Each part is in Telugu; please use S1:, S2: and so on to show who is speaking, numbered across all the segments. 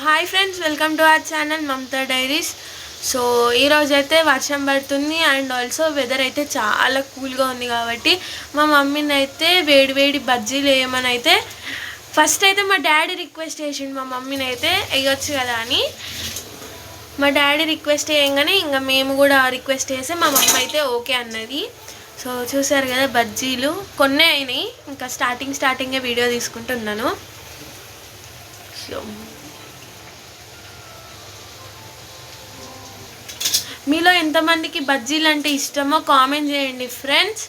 S1: Hi friends, welcome to our channel Mamata diaries. So ఈరోజు అయితే వర్షం పడుతుంది అండ్ ఆల్సో వెదర్ అయితే చాలా కూల్గా ఉంది కాబట్టి మా మమ్మీని అయితే వేడి వేడి బజ్జీలు వేయమని అయితే ఫస్ట్ అయితే మా డాడీ రిక్వెస్ట్ చేసిండు మా మమ్మీని అయితే వేయొచ్చు కదా అని. మా డాడీ రిక్వెస్ట్ చేయగానే ఇంకా మేము కూడా రిక్వెస్ట్ చేస్తే మా మమ్మీ అయితే ఓకే అన్నది. సో చూసారు కదా బజ్జీలు కొన్నే అయినాయి, ఇంకా స్టార్టింగే వీడియో తీసుకుంటున్నాను. సో మీలో ఎంతమందికి బజ్జీలు అంటే ఇష్టమో కామెంట్ చేయండి ఫ్రెండ్స్.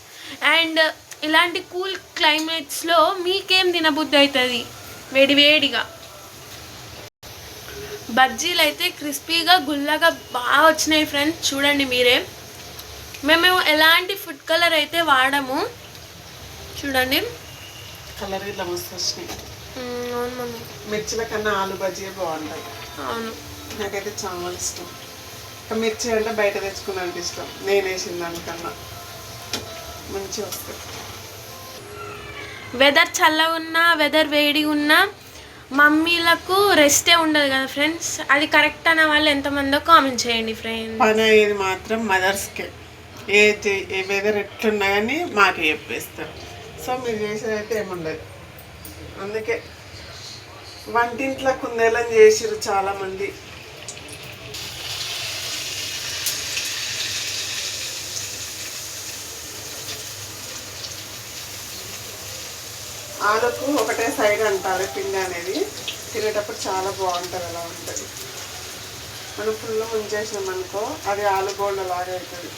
S1: అండ్ ఇలాంటి కూల్ క్లైమేట్స్లో మీకేం తినబుద్ధి అవుతుంది వేడివేడిగా? బజ్జీలు అయితే క్రిస్పీగా గుల్లగా బాగా వచ్చినాయి ఫ్రెండ్స్, చూడండి మీరే. మేము ఎలాంటి ఫుడ్ కలర్ అయితే వాడము, చూడండి
S2: కలర్ ఇట్లా మస్తు వచ్చినాయి.
S1: అవును మమ్మీ,
S2: మిర్చిల కన్నా ఆలు బజ్జీ బాగుంటాయి.
S1: అవును,
S2: నాకైతే చాలా ఇష్టం. మిర్చి అంటే బయట తెచ్చుకున్నానికి ఇష్టం, నేను వేసిన దానికన్నా మంచిగా వస్తుంది.
S1: వెదర్ చల్లగా ఉన్నా వెదర్ వేడిగా ఉన్నా మమ్మీలకు రెస్టే ఉండదు కదా ఫ్రెండ్స్. అది కరెక్ట్ అన్న వాళ్ళు ఎంతమందో కామెంట్ చేయండి ఫ్రెండ్స్.
S2: పని అయ్యేది మాత్రం మదర్స్కే. ఏ వెదర్ ఎట్లున్నా కానీ మాకే చెప్పేస్తారు. సో మీరు చేసేదైతే ఏముండదు. అందుకే వంటింట్లో కుందేలని చేసిరు చాలామంది. ఆలుకు ఒకటే సైడ్ అంటారు పిండి అనేది, తినేటప్పుడు చాలా బాగుంటుంది. అలా ఉంటుంది. మనం ఫుల్ ముంచేసినాం అనుకో అది ఆలు బోండా లాగా అవుతుంది,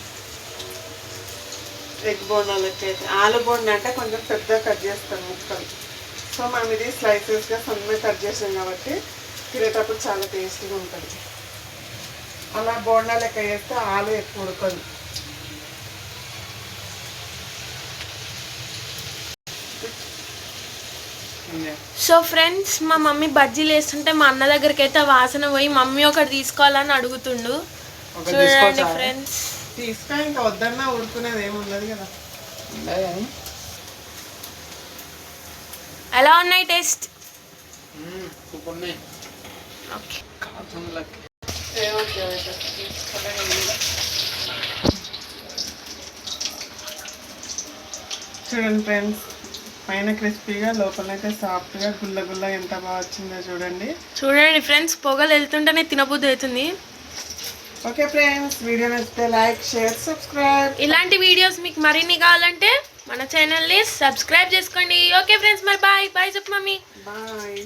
S2: ఎగ్ బోండా లెక్క అవుతుంది. ఆలు బోండా అంటే కొంచెం పెద్దగా కట్ చేస్తాం ముక్కలు. సో మనం ఇది స్లైసెస్గా సన్నగా కట్ చేసాం కాబట్టి తినేటప్పుడు చాలా టేస్టీగా ఉంటుంది. అలా బోండా లెక్క చేస్తే ఆలు ఎక్కువ ఉడకదు.
S1: సో ఫ్రెండ్స్, మా మమ్మీ బజ్జీలు వేస్తుంటే మా అన్న దగ్గరికి అయితే వాసన పోయి మమ్మీ ఒకటి తీసుకోవాలని అడుగుతుండు. చూడండి ఫ్రెండ్స్,
S2: తీసుకో, ఇంకా వద్దన్నా ఉడుకునేది ఏముండదు కదా.
S1: ఎలా ఉన్నాయి టేస్ట్?
S2: చూడండి ఫ్రెండ్స్, పైన క్రిస్పీగా లోపలైతే సాఫ్ట్గా గుల్ల ఎంత బాగా వచ్చిందో చూడండి.
S1: చూడండి ఫ్రెండ్స్, పొగలు వెళ్తుంటేనే తినబుద్ధి అవుతుంది.
S2: ఓకే ఫ్రెండ్స్, వీడియో నచ్చితే లైక్, షేర్, సబ్స్క్రైబ్.
S1: ఇలాంటి వీడియోస్ మీకు మరిన్ని కావాలంటే మన ఛానల్ని సబ్స్క్రైబ్ చేసుకోండి. ఓకే ఫ్రెండ్స్, మరి బాయ్ బాయ్ చెప్పు మమ్మీ.
S2: బాయ్.